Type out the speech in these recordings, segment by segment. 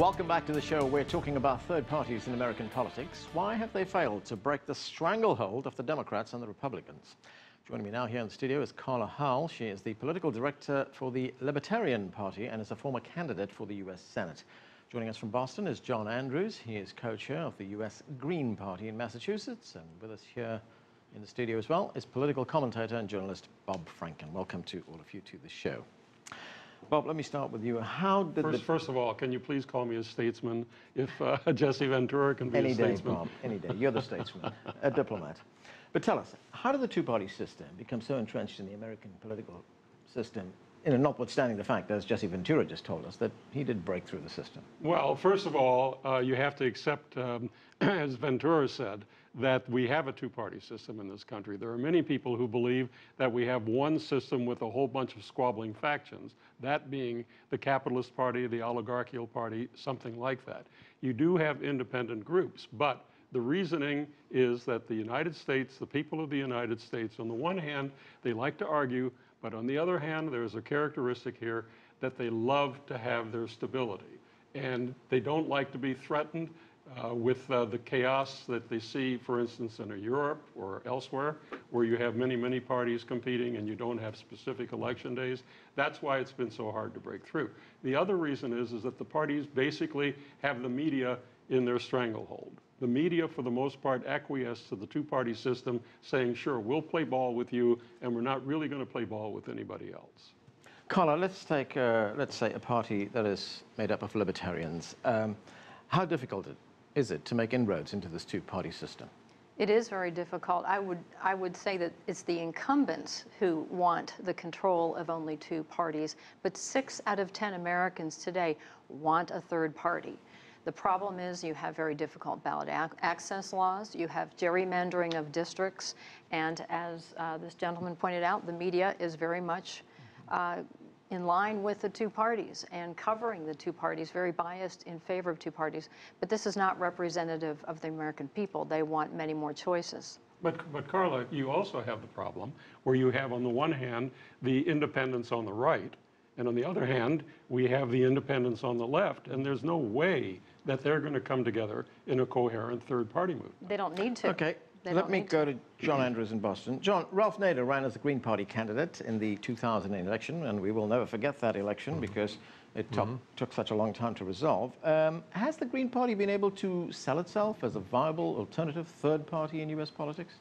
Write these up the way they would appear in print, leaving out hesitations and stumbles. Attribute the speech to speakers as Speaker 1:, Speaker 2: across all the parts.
Speaker 1: Welcome back to the show. We're talking about third parties in American politics. Why have they failed to break the stranglehold of the Democrats and the Republicans? Joining me now here in the studio is Carla Hall. She is the political director for the Libertarian Party and is a former candidate for the U.S. Senate. Joining us from Boston is John Andrews. He is co-chair of the U.S. Green Party in Massachusetts. And with us here in the studio as well is political commentator and journalist Bob Franken. Welcome to all of you to the show. Bob, let me start with you. How did
Speaker 2: First of all, can you please call me a statesman if Jesse Ventura can be a statesman?
Speaker 1: Bob, any day. You're the statesman, a diplomat. But tell us, how did the two-party system become so entrenched in the American political system, notwithstanding the fact, as Jesse Ventura just told us, that he did break through the system?
Speaker 2: Well, first of all, you have to accept, as Ventura said, that we have a two-party system in this country. There are many people who believe that we have one system with a whole bunch of squabbling factions, that being the capitalist party, the oligarchical party, something like that. You do have independent groups, but the reasoning is that the United States, the people of the United States, on the one hand, they like to argue, but on the other hand, there's a characteristic here that they love to have their stability. And they don't like to be threatened with the chaos that they see, for instance, in Europe or elsewhere, where you have many, many parties competing and you don't have specific election days. That's why it's been so hard to break through. The other reason is that the parties basically have the media in their stranglehold. The media, for the most part, acquiesce to the two-party system, saying, sure, we'll play ball with you, and we're not really going to play ball with anybody else.
Speaker 1: Carla, let's take, let's say, a party that is made up of libertarians. How difficult is it to make inroads into this two-party system?
Speaker 3: It is very difficult. I would say that it's the incumbents who want the control of only two parties, but 6 out of 10 Americans today want a third party. The problem is you have very difficult ballot access laws, you have gerrymandering of districts, and as this gentleman pointed out, the media is very much in line with the two parties and covering the two parties, very biased in favor of two parties. But this is not representative of the American people. They want many more choices.
Speaker 2: But Carla, you also have the problem where you have, on the one hand, the independents on the right, and on the other hand, we have the independents on the left, and there's no way that they're going to come together in a coherent third-party movement.
Speaker 3: They don't need to.
Speaker 1: Okay, let me go to John Andrews in Boston. John, Ralph Nader ran as the Green Party candidate in the 2008 election, and we will never forget that election because it took such a long time to resolve. Has the Green Party been able to sell itself as a viable alternative third party in U.S. politics?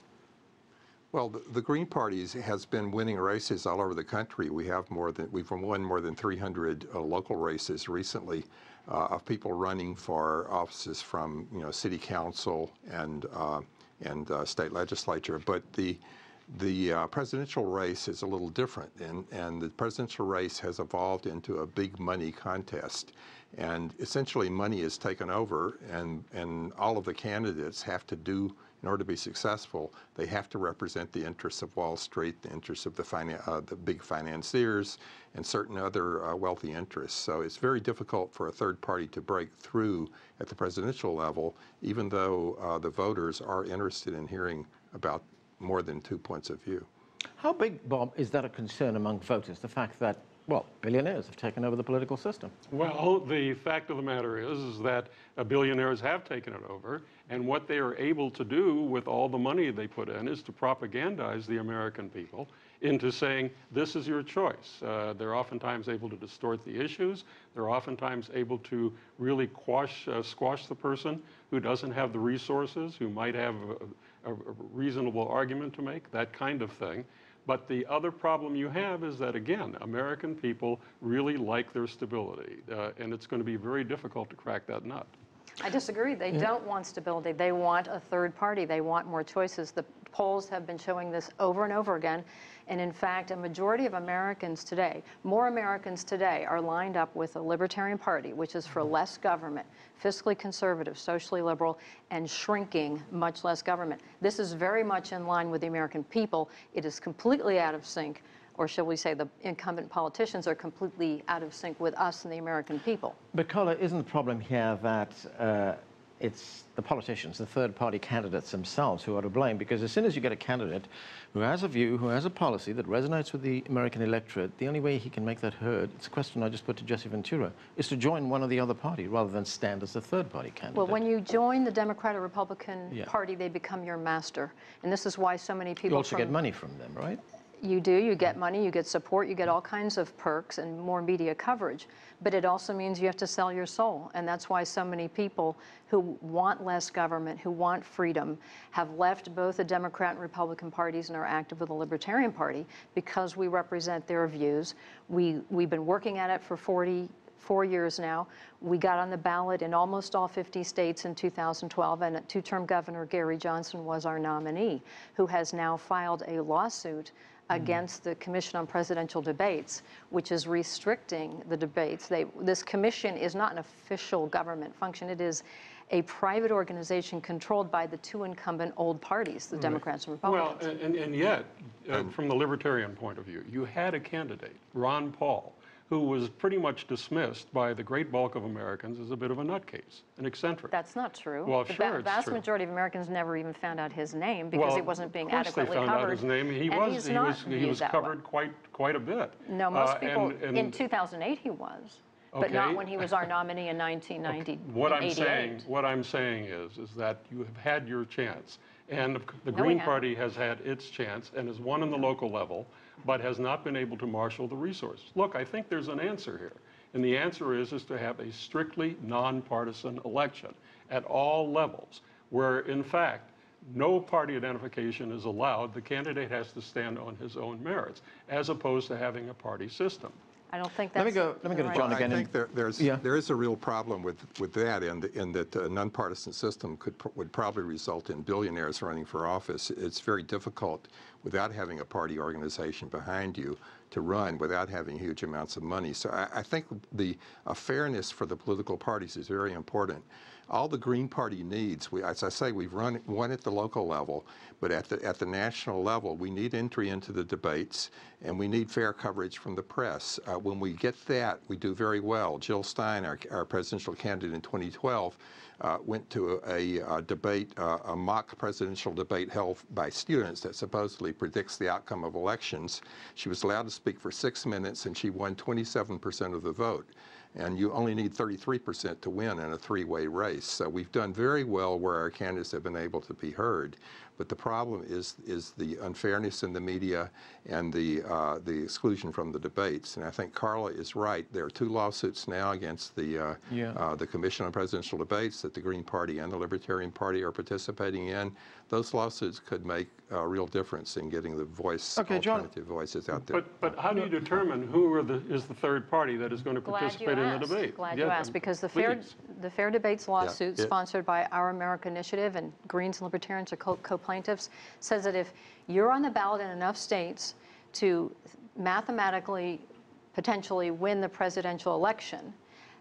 Speaker 4: Well, the Green Party has been winning races all over the country. We've won more than 300 local races recently of people running for offices from city council and state legislature. But the presidential race is a little different, and the presidential race has evolved into a big money contest. And essentially money is taken over, and all of the candidates have to do, in order to be successful, they have to represent the interests of Wall Street, the interests of the big financiers, and certain other wealthy interests. So it's very difficult for a third party to break through at the presidential level, even though the voters are interested in hearing about more than 2 points of view.
Speaker 1: How big, Bob, is that a concern among voters, the fact that, well, billionaires have taken over the political system?
Speaker 2: Well, the fact of the matter is that billionaires have taken it over, and what they are able to do with all the money they put in is to propagandize the American people into saying, this is your choice. They're oftentimes able to distort the issues. They're oftentimes able to really squash the person who doesn't have the resources, who might have a reasonable argument to make, that kind of thing. But the other problem you have is that, again, American people really like their stability, and it's going to be very difficult to crack that nut.
Speaker 3: I disagree. They don't want stability. They want a third party. They want more choices. The polls have been showing this over and over again. And in fact, a majority of Americans today, more Americans today, are lined up with the Libertarian Party, which is for less government, fiscally conservative, socially liberal, and shrinking much less government. This is very much in line with the American people. It is completely out of sync, or shall we say the incumbent politicians are completely out of sync with us and the American people.
Speaker 1: But Carla, isn't the problem here that it's the politicians, the third-party candidates themselves who are to blame, because as soon as you get a candidate who has a view, who has a policy that resonates with the American electorate, the only way he can make that heard, it's a question I just put to Jesse Ventura, is to join one or the other party rather than stand as a third-party candidate.
Speaker 3: Well, when you join the Democrat or Republican Party, they become your master. And this is why so many people
Speaker 1: You also get money from them, right?
Speaker 3: You do. You get money, you get support, you get all kinds of perks and more media coverage. But it also means you have to sell your soul. And that's why so many people who want less government, who want freedom, have left both the Democrat and Republican parties and are active with the Libertarian Party because we represent their views. We've been working at it for 44 years now. We got on the ballot in almost all 50 states in 2012, and two-term Governor Gary Johnson was our nominee, who has now filed a lawsuit against the Commission on Presidential Debates, which is restricting the debates. This commission is not an official government function. It is a private organization controlled by the two incumbent old parties, the Democrats and Republicans.
Speaker 2: Well, and yet, from the Libertarian point of view, you had a candidate, Ron Paul, who was pretty much dismissed by the great bulk of Americans as a bit of a nutcase, an eccentric.
Speaker 3: That's not true.
Speaker 2: Well,
Speaker 3: the
Speaker 2: sure,
Speaker 3: vast
Speaker 2: true.
Speaker 3: majority of Americans never even found out his name because it wasn't being adequately
Speaker 2: covered. Of course they found out his name. He was covered quite a bit.
Speaker 3: No, most people, in 2008 he was. But not when he was our nominee in 1990.
Speaker 2: What I'm saying is that you have had your chance, and the Green Party has had its chance and has won on the local level, but has not been able to marshal the resources. Look, I think there's an answer here, and the answer is to have a strictly nonpartisan election at all levels, where in fact no party identification is allowed. The candidate has to stand on his own merits, as opposed to having a party system.
Speaker 3: I don't think that's
Speaker 1: Let me go to John again.
Speaker 4: I think there is a real problem with that, in that a nonpartisan system would probably result in billionaires running for office. It's very difficult without having a party organization behind you to run without having huge amounts of money. So I think the fairness for the political parties is very important. All the Green Party needs, as I say, we've won at the local level, but at the national level, we need entry into the debates, and we need fair coverage from the press. When we get that, we do very well. Jill Stein, our presidential candidate in 2012, went to a debate, a mock presidential debate held by students that supposedly predicts the outcome of elections. She was allowed to speak for 6 minutes, and she won 27% of the vote. And you only need 33% to win in a three-way race. So we've done very well where our candidates have been able to be heard. But the problem is the unfairness in the media and the exclusion from the debates. And I think Carla is right. There are 2 lawsuits now against the Commission on Presidential Debates that the Green Party and the Libertarian Party are participating in. Those lawsuits could make a real difference in getting the alternative voices out there.
Speaker 2: But how do you determine who is the third party that is going to participate in the debate?
Speaker 3: Glad you asked, because the Fair Debates lawsuit sponsored by Our America Initiative and Greens and Libertarians are co-plaintiffs says that if you're on the ballot in enough states to mathematically potentially win the presidential election,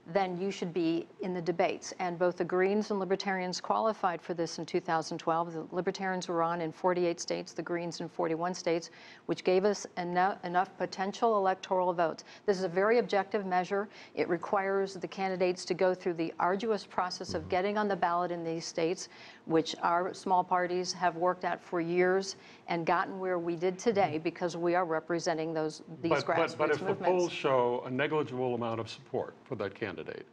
Speaker 3: then you should be in the debates. And both the Greens and Libertarians qualified for this in 2012. The Libertarians were on in 48 states, the Greens in 41 states, which gave us enough potential electoral votes. This is a very objective measure. It requires the candidates to go through the arduous process of getting on the ballot in these states, which our small parties have worked at for years and gotten where we did today because we are representing these grassroots movements.
Speaker 2: But if the polls show a negligible amount of support for that candidate,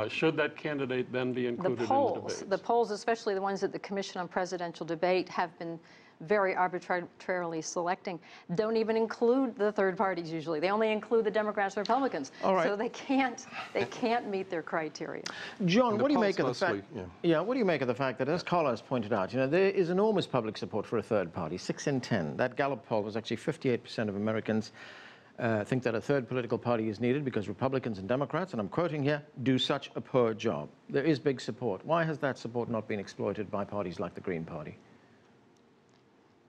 Speaker 2: should that candidate then be included in the debates?
Speaker 3: The polls, especially the ones that the Commission on Presidential Debate have been very arbitrarily selecting, don't even include the third parties usually. They only include the Democrats and Republicans.
Speaker 1: All right.
Speaker 3: So they can't meet their criteria.
Speaker 1: John, what do you make of the fact? What do you make of the fact that, as Carla has pointed out, there is enormous public support for a third party, 6 in 10. That Gallup poll was actually 58% of Americans think that a third political party is needed because Republicans and Democrats, and I'm quoting here, do such a poor job. There is big support. Why has that support not been exploited by parties like the Green Party?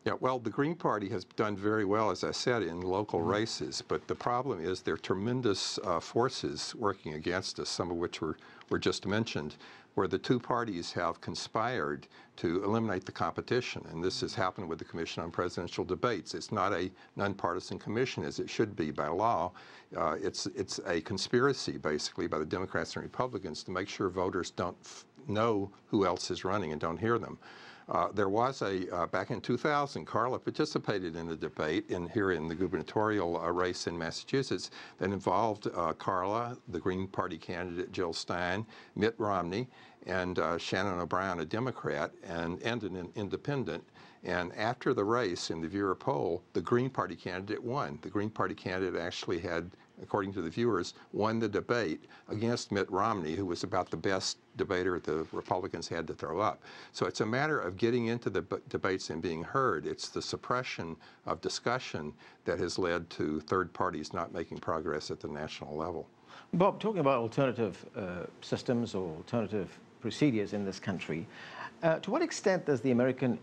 Speaker 4: Yeah, well, the Green Party has done very well, as I said, in local races, but the problem is there are tremendous forces working against us, some of which we're were just mentioned, where the two parties have conspired to eliminate the competition. And this has happened with the Commission on Presidential Debates. It's not a nonpartisan commission as it should be by law. It's a conspiracy, basically, by the Democrats and Republicans to make sure voters don't know who else is running and don't hear them. There was back in 2000, Carla participated in a debate here in the gubernatorial race in Massachusetts that involved Carla, the Green Party candidate Jill Stein, Mitt Romney, and Shannon O'Brien, a Democrat, and an independent. And after the race in the viewer poll, the Green Party candidate won. The Green Party candidate actually had, according to the viewers, won the debate against Mitt Romney, who was about the best debater the Republicans had to throw up. So it's a matter of getting into the debates and being heard. It's the suppression of discussion that has led to third parties not making progress at the national level.
Speaker 1: Bob, talking about alternative systems or alternative procedures in this country, to what extent does the American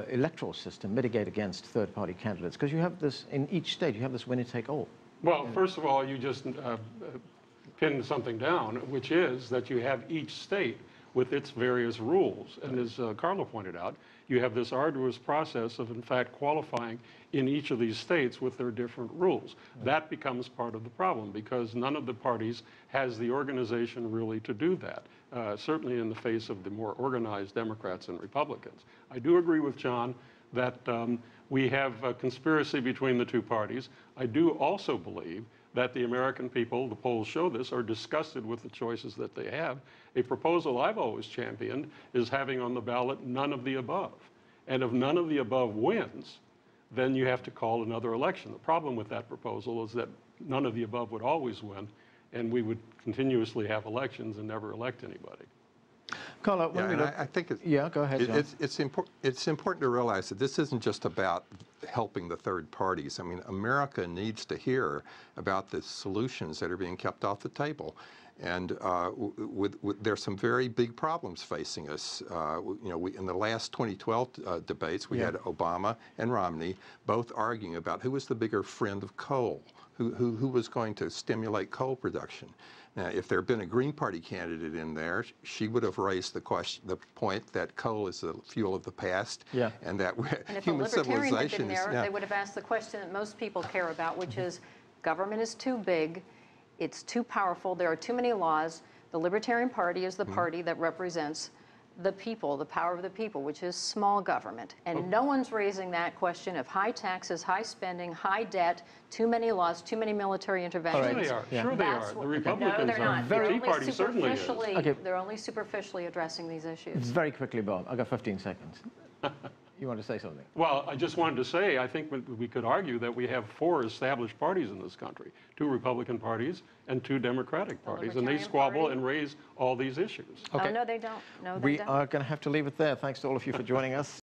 Speaker 1: electoral system mitigate against third-party candidates? Because you have this, in each state, you have this winner-take-all.
Speaker 2: Well, first of all, you just pinned something down, which is that you have each state with its various rules. And as Carla pointed out, you have this arduous process of, in fact, qualifying in each of these states with their different rules. That becomes part of the problem because none of the parties has the organization really to do that, certainly in the face of the more organized Democrats and Republicans. I do agree with John that we have a conspiracy between the two parties. I do also believe that the American people, the polls show this, are disgusted with the choices that they have. A proposal I've always championed is having on the ballot none of the above. And if none of the above wins, then you have to call another election. The problem with that proposal is that none of the above would always win, and we would continuously have elections and never elect anybody.
Speaker 1: Carla,
Speaker 4: I think
Speaker 1: go ahead, John.
Speaker 4: It's important to realize that this isn't just about helping the third parties. I mean, America needs to hear about the solutions that are being kept off the table. And there's some very big problems facing us. In the last 2012 debates, we had Obama and Romney both arguing about who was the bigger friend of coal, who was going to stimulate coal production. Now, if there had been a Green Party candidate in there, she would have raised the point that coal is the fuel of the past, and that human civilization is.
Speaker 3: They would have asked the question that most people care about, which is, government is too big, it's too powerful, there are too many laws. The Libertarian Party is the party that represents the people, the power of the people, which is small government. And no one's raising that question of high taxes, high spending, high debt, too many laws, too many military interventions.
Speaker 2: Sure they are. Yeah. Sure they are. The Republicans
Speaker 3: no, they're not.
Speaker 2: The Tea Party certainly is.
Speaker 3: They're only superficially addressing these issues.
Speaker 1: Very quickly, Bob. I've got 15 seconds. You want to say something?
Speaker 2: Well, I just wanted to say, I think we could argue that we have 4 established parties in this country, 2 Republican parties and 2 Democratic parties, and they squabble and raise all these issues.
Speaker 3: Okay. Oh, no, they don't. No, they don't.
Speaker 1: We are going to have to leave it there. Thanks to all of you for joining us.